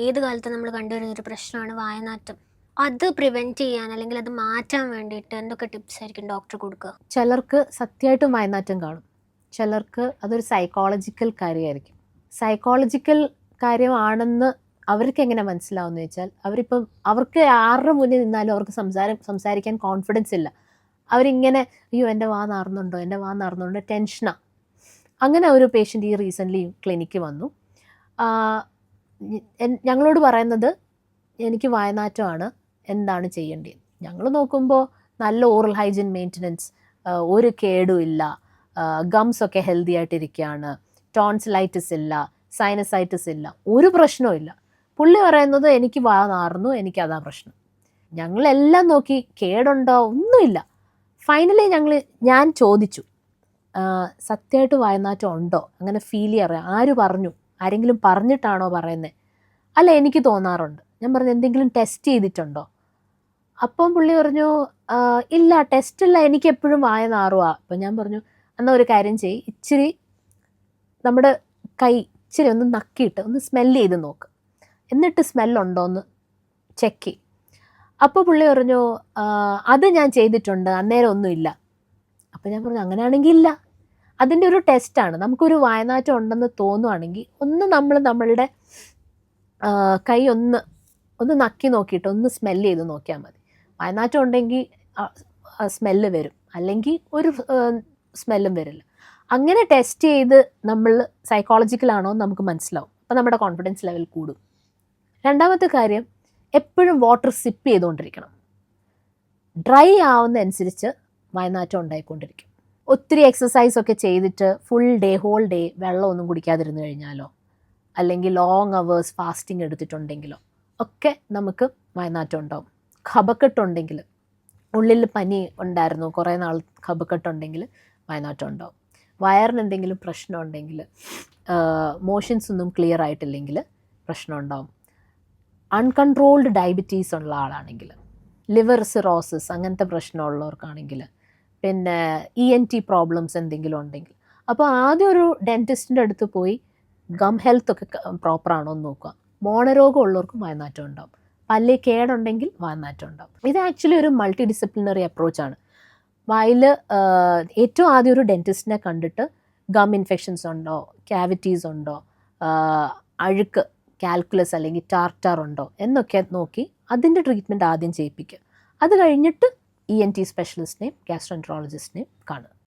ഏത് കാലത്തും നമ്മൾ കണ്ടുവരുന്നൊരു പ്രശ്നമാണ് വായനാറ്റം. അത് പ്രിവെൻറ്റ് ചെയ്യാൻ അല്ലെങ്കിൽ അത് മാറ്റാൻ വേണ്ടിയിട്ട് എന്തൊക്കെ ടിപ്സ് ആയിരിക്കും ഡോക്ടർ കൊടുക്കുക? ചിലർക്ക് സത്യമായിട്ടും വായനാറ്റം കാണും, ചിലർക്ക് അതൊരു സൈക്കോളജിക്കൽ കാര്യമായിരിക്കും. സൈക്കോളജിക്കൽ കാര്യമാണെന്ന് അവർക്ക് എങ്ങനെ മനസ്സിലാവുമെന്ന് വെച്ചാൽ, അവർക്ക് ആരുടെ മുന്നിൽ നിന്നാലും അവർക്ക് സംസാരിക്കാൻ കോൺഫിഡൻസ് ഇല്ല. അവരിങ്ങനെ അയ്യോ എൻ്റെ വാ നാറുന്നുണ്ടോ ടെൻഷനാണ്. അങ്ങനെ ഒരു പേഷ്യൻ്റ് ഈ റീസെൻ്റ്ലി ക്ലിനിക്ക് വന്നു. ഞങ്ങളോട് പറയുന്നത് എനിക്ക് വായനാറ്റമാണ്, എന്താണ് ചെയ്യേണ്ടത്? ഞങ്ങൾ നോക്കുമ്പോൾ നല്ല ഓറൽ ഹൈജീൻ മെയിൻ്റനൻസ്, ഒരു കേടും ഇല്ല, ഗംസ് ഒക്കെ ഹെൽത്തി ആയിട്ടിരിക്കുകയാണ്, ടോൺസിലൈറ്റിസ് ഇല്ല, സൈനസൈറ്റിസ് ഇല്ല, ഒരു പ്രശ്നവും ഇല്ല. പുള്ളി പറയുന്നത് എനിക്ക് വാ നാറുന്നു, എനിക്കതാ പ്രശ്നം. ഞങ്ങളെല്ലാം നോക്കി, കേടുണ്ടോ? ഒന്നുമില്ല. ഫൈനലി ഞാൻ ചോദിച്ചു, സത്യമായിട്ട് വായനാറ്റം ഉണ്ടോ? അങ്ങനെ ഫീൽ ചെയ്യാറ് ആര് പറഞ്ഞു? ആരെങ്കിലും പറഞ്ഞിട്ടാണോ പറയുന്നത്? അല്ല, എനിക്ക് തോന്നാറുണ്ട്. ഞാൻ പറഞ്ഞു എന്തെങ്കിലും ടെസ്റ്റ് ചെയ്തിട്ടുണ്ടോ? അപ്പം പുള്ളി പറഞ്ഞു ഇല്ല, ടെസ്റ്റില്ല, എനിക്ക് എപ്പോഴും വായ നാറുക. അപ്പം ഞാൻ പറഞ്ഞു എന്നാൽ ഒരു കാര്യം ചെയ്യ്, ഇച്ചിരി നമ്മുടെ കൈ ഇച്ചിരി ഒന്ന് നക്കിയിട്ട് ഒന്ന് സ്മെല്ല് ചെയ്ത് നോക്ക്, എന്നിട്ട് സ്മെല്ലുണ്ടോയെന്ന് ചെക്ക് ചെയ്യും. അപ്പോൾ പുള്ളി പറഞ്ഞു അത് ഞാൻ ചെയ്തിട്ടുണ്ട്, അന്നേരം ഒന്നുമില്ല. അപ്പം ഞാൻ പറഞ്ഞു അങ്ങനെയാണെങ്കിൽ ഇല്ല, അതിൻ്റെ ഒരു ടെസ്റ്റാണ്. നമുക്കൊരു വായനാറ്റം ഉണ്ടെന്ന് തോന്നുവാണെങ്കിൽ നമ്മളുടെ കൈ ഒന്ന് നക്കി നോക്കിയിട്ട് ഒന്ന് സ്മെല്ല് ചെയ്ത് നോക്കിയാൽ മതി. വായനാറ്റം ഉണ്ടെങ്കിൽ സ്മെല്ല് വരും, അല്ലെങ്കിൽ ഒരു സ്മെല്ലും വരില്ല. അങ്ങനെ ടെസ്റ്റ് ചെയ്ത് നമ്മൾ സൈക്കോളജിക്കലാണോ എന്ന് നമുക്ക് മനസ്സിലാവും. അപ്പോൾ നമ്മുടെ കോൺഫിഡൻസ് ലെവൽ കൂടും. രണ്ടാമത്തെ കാര്യം, എപ്പോഴും വാട്ടർ സിപ്പ് ചെയ്തുകൊണ്ടിരിക്കണം. ഡ്രൈ ആവുന്ന അനുസരിച്ച് വായനാറ്റം ഉണ്ടായിക്കൊണ്ടിരിക്കും. ഒത്തിരി എക്സസൈസ് ഒക്കെ ചെയ്തിട്ട് ഹോൾ ഡേ വെള്ളമൊന്നും കുടിക്കാതിരുന്നു കഴിഞ്ഞാലോ, അല്ലെങ്കിൽ ലോങ് അവേഴ്സ് ഫാസ്റ്റിംഗ് എടുത്തിട്ടുണ്ടെങ്കിലോ ഒക്കെ നമുക്ക് വായനാറ്റം ഉണ്ടാവും. കഫക്കെട്ടുണ്ടെങ്കിൽ, ഉള്ളിൽ പനി ഉണ്ടായിരുന്നു കുറേ നാൾ, കഫക്കെട്ടുണ്ടെങ്കിൽ വായനാറ്റം ഉണ്ടാവും. വയറിന് എന്തെങ്കിലും പ്രശ്നം ഉണ്ടെങ്കിൽ, മോഷൻസ് ഒന്നും ക്ലിയർ ആയിട്ടില്ലെങ്കിൽ പ്രശ്നം ഉണ്ടാവും. അൺകൺട്രോൾഡ് ഡയബറ്റീസ് ഉള്ള ആളാണെങ്കിൽ, ലിവർ സിറോസിസ് അങ്ങനത്തെ പ്രശ്നമുള്ളവർക്കാണെങ്കിൽ, പിന്നെ ENT പ്രോബ്ലംസ് എന്തെങ്കിലും ഉണ്ടെങ്കിൽ, അപ്പോൾ ആദ്യം ഒരു ഡെൻറ്റിസ്റ്റിൻ്റെ അടുത്ത് പോയി ഗം ഹെൽത്ത് ഒക്കെ പ്രോപ്പറാണോ എന്ന് നോക്കുക. മോണരോഗം ഉള്ളവർക്കും വായനാറ്റം ഉണ്ടാവും. പല്ല് കേടുണ്ടെങ്കിൽ വായനാറ്റം ഉണ്ടാവും. ഇത് ആക്ച്വലി ഒരു മൾട്ടി ഡിസിപ്ലിനറി അപ്രോച്ചാണ്. വായിൽ ഏറ്റവും ആദ്യം ഒരു ഡെൻറ്റിസ്റ്റിനെ കണ്ടിട്ട് ഗം ഇൻഫെക്ഷൻസ് ഉണ്ടോ, ക്യാവിറ്റീസ് ഉണ്ടോ, അഴുക്ക് കാൽക്കുലസ് അല്ലെങ്കിൽ ടാർട്ടാർ ഉണ്ടോ എന്നൊക്കെ നോക്കി അതിൻ്റെ ട്രീറ്റ്മെൻറ്റ് ആദ്യം ചെയ്യിപ്പിക്കുക. അത് കഴിഞ്ഞിട്ട് ENT സ്പെഷ്യലിസ്റ്റിനെയും ഗ്യാസ്ട്രോഎൻട്രോളജിസ്റ്റിനെയും കാണുക.